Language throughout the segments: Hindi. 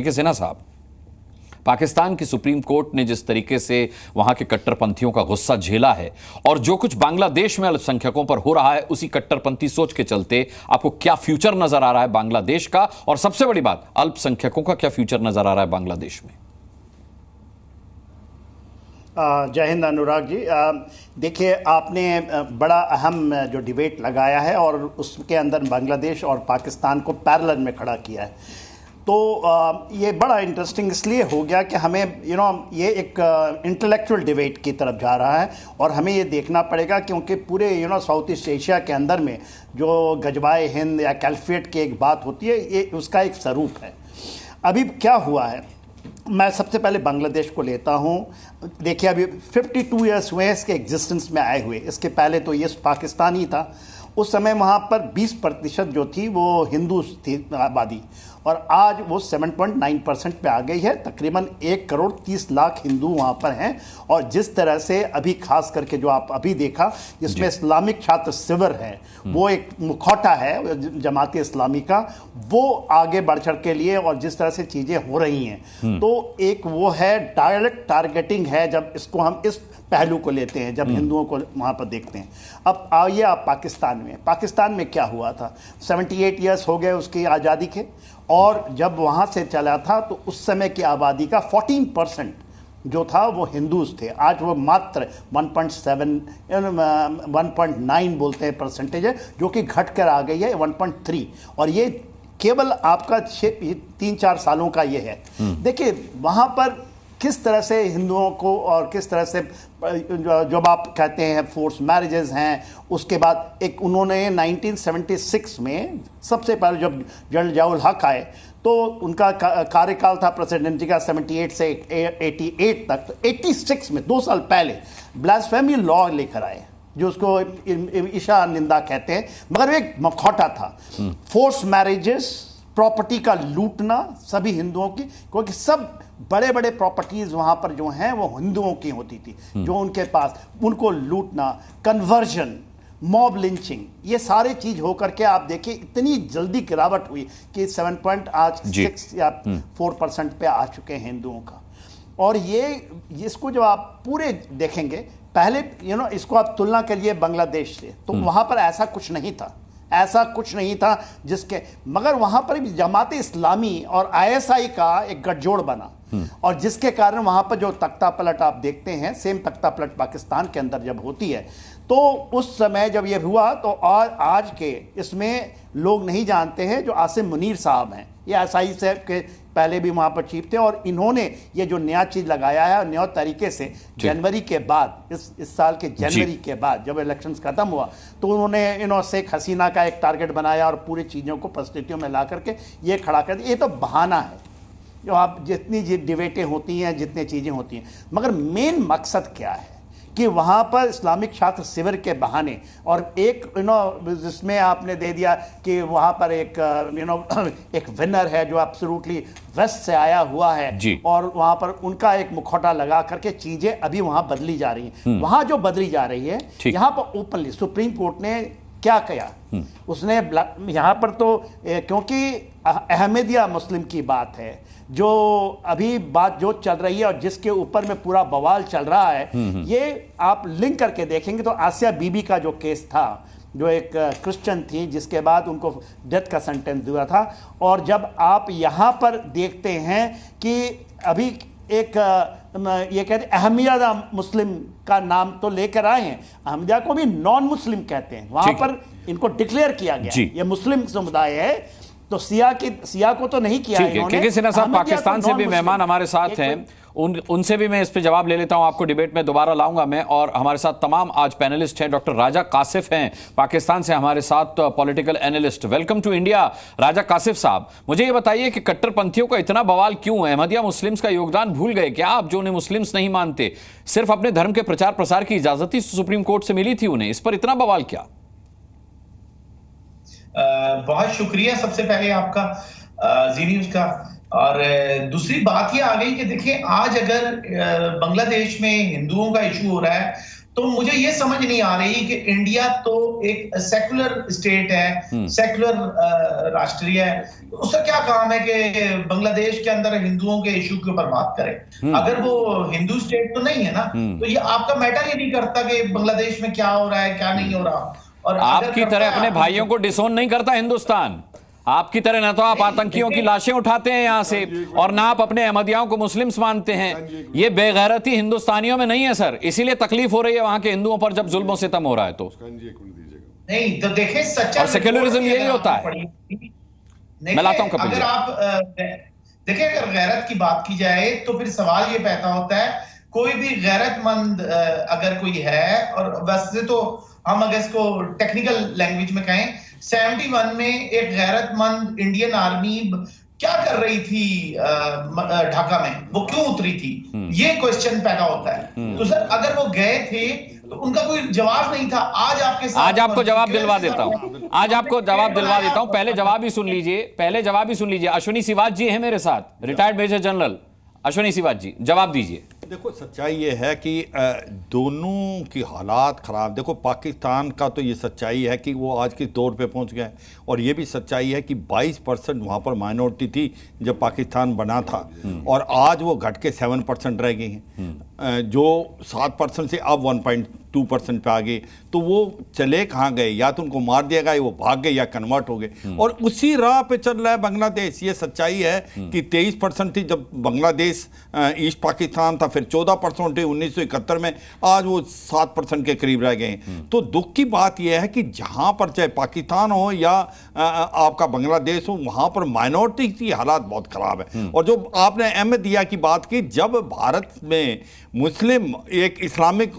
के सिन्हा साहब, पाकिस्तान की सुप्रीम कोर्ट ने जिस तरीके से वहां के कट्टरपंथियों का गुस्सा झेला है और जो कुछ बांग्लादेश में अल्पसंख्यकों पर हो रहा है, उसी कट्टरपंथी सोच के चलते आपको क्या फ्यूचर नजर आ रहा है बांग्लादेश का? और सबसे बड़ी बात, अल्पसंख्यकों का क्या फ्यूचर नजर आ रहा है बांग्लादेश में? जय हिंद अनुराग जी। देखिए, आपने बड़ा अहम जो डिबेट लगाया है और उसके अंदर बांग्लादेश और पाकिस्तान को पैरेलल में खड़ा किया है, तो ये बड़ा इंटरेस्टिंग इसलिए हो गया कि हमें ये एक इंटेलेक्चुअल डिबेट की तरफ जा रहा है और हमें ये देखना पड़ेगा, क्योंकि पूरे साउथ ईस्ट एशिया के अंदर में जो गजबाए हिंद या कैल्फेट की एक बात होती है, ये उसका एक स्वरूप है। अभी क्या हुआ है, मैं सबसे पहले बांग्लादेश को लेता हूँ। देखिए, अभी 52 ईयर्स हुए इसके एग्जिस्टेंस में आए हुए। इसके पहले तो ये पाकिस्तान ही था। उस समय वहाँ पर 20% जो थी वो हिंदू थी आबादी, और आज वो 7.9% पे आ गई है। तकरीबन 1,30,00,000 हिंदू वहाँ पर हैं। और जिस तरह से अभी खास करके जो आप अभी देखा, जिसमें इस्लामिक छात्र शिविर है, वो एक मुखौटा है जमात इस्लामी का, वो आगे बढ़ चढ़ के लिए, और जिस तरह से चीज़ें हो रही हैं, तो एक वो है डायरेक्ट टारगेटिंग है जब इसको हम इस पहलू को लेते हैं, जब हिंदुओं को वहाँ पर देखते हैं। अब आइए आप पाकिस्तान में क्या हुआ था। 78 ईयर्स हो गए उसकी आज़ादी के, और जब वहाँ से चला था तो उस समय की आबादी का 14% जो था वो हिंदूज थे। आज वो मात्र 1.9 बोलते हैं परसेंटेज है, जो कि घट कर आ गई है 1.3, और ये केवल आपका 3-4 सालों का ये है। देखिए, वहाँ पर किस तरह से हिंदुओं को, और किस तरह से जब आप कहते हैं फोर्स मैरिजेस हैं, उसके बाद एक उन्होंने 1976 में सबसे पहले जब जनरल जियाउल हक आए, तो उनका कार्यकाल था प्रेसिडेंसी का 78 से 88 तक। तो 86 में 2 साल पहले ब्लास्फेमी लॉ लेकर आए, जो उसको ईशा निंदा कहते हैं, मगर एक मखौटा था। फोर्स मैरिजेस, प्रॉपर्टी का लूटना सभी हिंदुओं की, क्योंकि सब बड़े बड़े प्रॉपर्टीज वहाँ पर जो हैं वो हिंदुओं की होती थी, जो उनके पास, उनको लूटना, कन्वर्जन, मॉब लिंचिंग, ये सारे चीज होकर के आप देखिए इतनी जल्दी गिरावट हुई कि 7.6 या 4% पे आ चुके हैं हिंदुओं का। और ये इसको जब आप पूरे देखेंगे, पहले इसको आप तुलना करिए बांग्लादेश से, तो वहाँ पर ऐसा कुछ नहीं था जिसके, मगर वहां पर भी जमात इस्लामी और आईएसआई का एक गठजोड़ बना, और जिसके कारण वहां पर जो तख्ता पलट आप देखते हैं, सेम तख्ता पलट पाकिस्तान के अंदर जब होती है, तो उस समय जब ये हुआ, तो और आज के इसमें लोग नहीं जानते हैं जो आसिम मुनीर साहब हैं, ये आईएसआई से के पहले भी वहाँ पर चीफ थे, और इन्होंने ये जो नया चीज़ लगाया है, नया तरीके से जनवरी के बाद, इस साल के जनवरी के बाद जब इलेक्शंस खत्म हुआ, तो उन्होंने शेख हसीना का एक टारगेट बनाया और पूरी चीज़ों को परिस्थितियों में ला करके ये खड़ा कर दिया। ये तो बहाना है, जो आप जितनी डिबेटें होती हैं, जितनी चीज़ें होती हैं, मगर मेन मकसद क्या है कि वहाँ पर इस्लामिक छात्र शिविर के बहाने, और एक जिसमें आपने दे दिया कि वहाँ पर एक एक विनर है जो एब्सोल्युटली वेस्ट से आया हुआ है, और वहाँ पर उनका एक मुखौटा लगा करके चीज़ें अभी वहाँ बदली जा रही हैं। वहाँ जो बदली जा रही है, यहाँ पर ओपनली सुप्रीम कोर्ट ने क्या किया, उसने यहाँ पर तो क्योंकि अहमदिया मुस्लिम की बात है, जो अभी बात जो चल रही है और जिसके ऊपर में पूरा बवाल चल रहा है, ये आप लिंक करके देखेंगे तो आसिया बीबी का जो केस था, जो एक क्रिश्चियन थी, जिसके बाद उनको डेथ का सेंटेंस हुआ था। और जब आप यहाँ पर देखते हैं कि अभी एक ये कहते अहमदिया मुस्लिम का नाम तो लेकर आए हैं, अहमदिया को भी नॉन मुस्लिम कहते हैं, वहाँ पर इनको डिक्लेयर किया गया ये मुस्लिम समुदाय है, तो सिया को तो नहीं किया इन्होंने। क्योंकि सिन्हा साहब पाकिस्तान से भी मेहमान हमारे साथ हैं, उनसे भी मैं इस पे जवाब ले लेता हूं, आपको डिबेट में दोबारा लाऊंगा मैं। और हमारे साथ तमाम आज पैनलिस्ट हैं। डॉक्टर राजा कासिफ हैं पाकिस्तान से हमारे साथ, political analyst. Welcome to India Raja Kashif साहब। मुझे ये बताइए कि कट्टरपंथियों का इतना बवाल क्यों है? अहमदिया मुस्लिम्स का योगदान भूल गए क्या आप, जो उन्हें मुस्लिम्स नहीं मानते? सिर्फ अपने धर्म के प्रचार प्रसार की इजाजत ही सुप्रीम कोर्ट से मिली थी उन्हें, इस पर इतना बवाल क्या? बहुत शुक्रिया सबसे पहले आपका जी न्यूज का। और दूसरी बात ये आ गई कि देखिए, आज अगर बांग्लादेश में हिंदुओं का इशू हो रहा है, तो मुझे ये समझ नहीं आ रही कि इंडिया तो एक सेकुलर स्टेट है, सेकुलर राष्ट्रीय है, तो उसका क्या काम है कि बांग्लादेश के अंदर हिंदुओं के इशू के ऊपर बात करे? अगर वो हिंदू स्टेट तो नहीं है ना, तो ये आपका मैटर ही नहीं करता कि बांग्लादेश में क्या हो रहा है, क्या नहीं हो रहा। और आपकी तरह अपने भाइयों को डिसोन नहीं करता हिंदुस्तान। आपकी तरह ना तो आप आतंकियों की लाशें उठाते हैं यहां से, और ना आप अपने अहमदियाओं को मुस्लिम्स मानते हैं। ये बेगैरती हिंदुस्तानियों में नहीं है सर, इसीलिए तकलीफ हो रही है वहां के हिंदुओं पर जब जुल्म सितम हो रहा है। तो नहीं तो देखें, सच्चा और सेक्युलरिज्म यही होता है। मैं लाता हूं कपिल। अगर आप देखें, अगर गैरत की बात की जाए तो फिर सवाल ये पैदा होता है, कोई भी गैरतमंद अगर कोई है, और वैसे तो हम अगर इसको टेक्निकल लैंग्वेज में कहें, 71 में एक गैरतमंद इंडियन आर्मी क्या कर रही थी ढाका में, वो क्यों उतरी थी, ये क्वेश्चन पैदा होता है। तो सर अगर वो गए थे तो उनका कोई जवाब नहीं था। आज आपके साथ, आज आपको जवाब दिलवा देता हूं, आज आपको जवाब दिलवा देता हूं। पहले जवाब ही सुन लीजिए, पहले जवाब ही सुन लीजिए। अश्विनी सिवाच जी हैं मेरे साथ, retired major general. Ashwini Siwach ji, जवाब दीजिए। देखो, सच्चाई ये है कि दोनों की हालात ख़राब। देखो, पाकिस्तान का तो ये सच्चाई है कि वो आज के दौर पे पहुंच गया है, और ये भी सच्चाई है कि 22% वहाँ पर माइनॉरिटी थी जब पाकिस्तान बना था, और आज वो घट के 7% रह गई हैं, जो 7% से अब 1.2% पे आ गए। तो वो चले कहाँ गए? या तो उनको मार दिया गया, वो भाग गए, या कन्वर्ट हो गए, और उसी राह पे चल रहा है बांग्लादेश। ये सच्चाई है कि 23% थी जब बांग्लादेश ईस्ट पाकिस्तान था, फिर 14% थे 1971 में, आज वो 7% के करीब रह गए हैं। तो दुख की बात यह है कि जहां पर चाहे पाकिस्तान हो या आपका बांग्लादेश हो, वहां पर माइनॉरिटी की हालात बहुत खराब है। और जो आपने अहमदिया की बात की, जब भारत में मुस्लिम एक इस्लामिक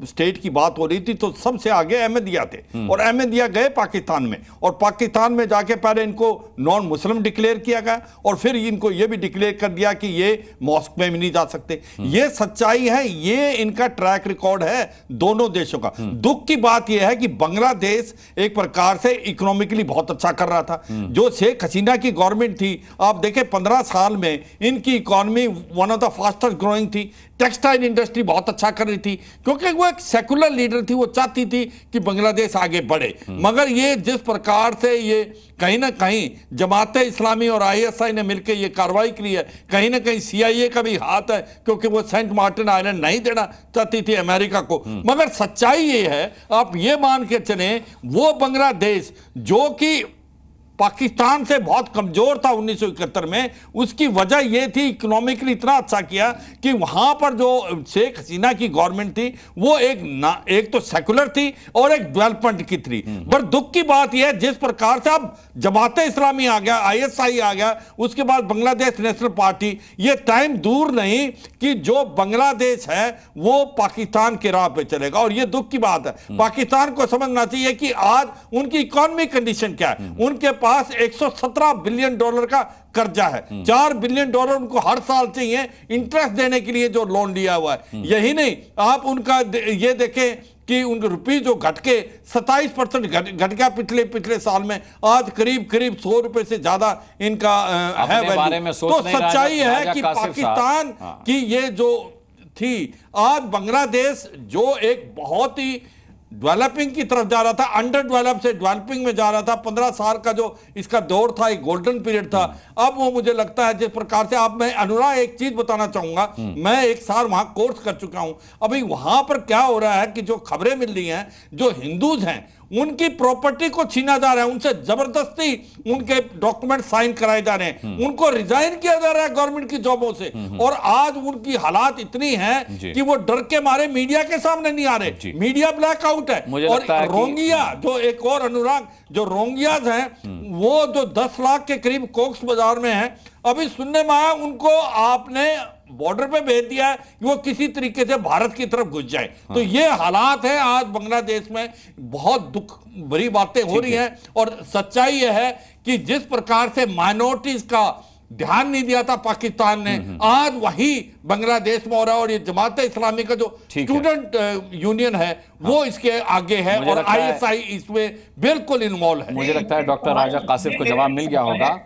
स्टेट की बात हो रही थी तो सबसे आगे अहमदिया थे, और अहमदिया गए पाकिस्तान में, और पाकिस्तान में जाके पहले इनको नॉन मुस्लिम डिक्लेयर किया गया, और फिर इनको ये भी डिक्लेयर कर दिया कि ये मॉस्क में भी नहीं जा सकते। ये सच्चाई है, ये इनका ट्रैक रिकॉर्ड है दोनों देशों का। दुख की बात यह है कि बांग्लादेश एक प्रकार से इकोनॉमिकली बहुत अच्छा कर रहा था। जो शेख हसीना की गवर्नमेंट थी, आप देखें 15 साल में इनकी economy one of the fastest growing थी। टेक्सटाइल इंडस्ट्री बहुत अच्छा कर रही थी, क्योंकि वो एक सेकुलर लीडर थी, वो चाहती थी कि बांग्लादेश आगे बढ़े। मगर ये जिस प्रकार से ये कहीं ना कहीं जमात इस्लामी और ISI ने मिलकर ये कार्रवाई की है, कहीं ना कहीं CIA का भी हाथ है, क्योंकि वो सेंट मार्टिन आइलैंड नहीं देना चाहती थी अमेरिका को। मगर सच्चाई ये है, आप ये मान के चलें, वो बांग्लादेश जो कि पाकिस्तान से बहुत कमजोर था 1971 में, उसकी वजह यह थी इकोनॉमिकली इतना अच्छा किया कि वहां पर जो शेख हसीना की गवर्नमेंट थी वो एक तो सेकुलर थी और एक डेवलपमेंट की थी। पर दुख की बात यह है, जिस प्रकार से अब जमात इस्लामी आ गया, ISI आ गया, उसके बाद बांग्लादेश नेशनल पार्टी, ये टाइम दूर नहीं कि जो बांग्लादेश है वो पाकिस्तान के राह पे चलेगा। और ये दुख की बात है। पाकिस्तान को समझना चाहिए कि आज उनकी इकोनॉमिक कंडीशन क्या है। उनके पास 117 बिलियन डॉलर का कर्जा है, 4 बिलियन डॉलर उनको हर साल चाहिए इंटरेस्ट देने के लिए जो लोन लिया हुआ है। यही नहीं, आप उनका ये देखें कि उनके रुपये जो घट के 27% घट गया पिछले साल में, आज करीब 100 रुपए से ज्यादा इनका है वैल्यू। तो सच्चाई है कि पाकिस्तान की ये जो थी, आज बांग्लादेश जो एक बहुत ही डेवलपिंग की तरफ जा रहा था, अंडर डेवलप से डेवलपिंग में जा रहा था। 15 साल का जो इसका दौर था, एक गोल्डन पीरियड था। अब वो मुझे लगता है जिस प्रकार से, आप, मैं अनुराग एक चीज बताना चाहूंगा, मैं 1 साल वहां कोर्स कर चुका हूं। अभी वहां पर क्या हो रहा है कि जो खबरें मिल रही हैं, जो हिंदूज हैं उनकी प्रॉपर्टी को छीना जा रहा है, उनसे जबरदस्ती उनके डॉक्यूमेंट साइन कराए जा रहे हैं, उनको रिजाइन किया जा रहा है गवर्नमेंट की जॉबों से। और आज उनकी हालात इतनी हैं कि वो डर के मारे मीडिया के सामने नहीं आ रहे, मीडिया ब्लैकआउट है। और रोंगिया जो एक और, अनुराग, जो रोंगियाज हैं वो जो 10 लाख के करीब कोक्स बाजार में हैं, अभी सुनने में आया उनको आपने बॉर्डर पे भेज दिया है कि वो किसी तरीके से भारत की तरफ घुस जाए। तो ये हालात है आज बांग्लादेश में, बहुत दुख भरी बातें हो रही हैं। और सच्चाई यह है कि जिस प्रकार से माइनॉरिटीज का ध्यान नहीं दिया था पाकिस्तान ने, आज वही बांग्लादेश में हो रहा है। और ये जमात इस्लामी का जो स्टूडेंट यूनियन है वो इसके आगे है, और ISI इसमें बिल्कुल इन्वॉल्व है। मुझे लगता है डॉक्टर राजा कासिफ को जवाब मिल गया होगा।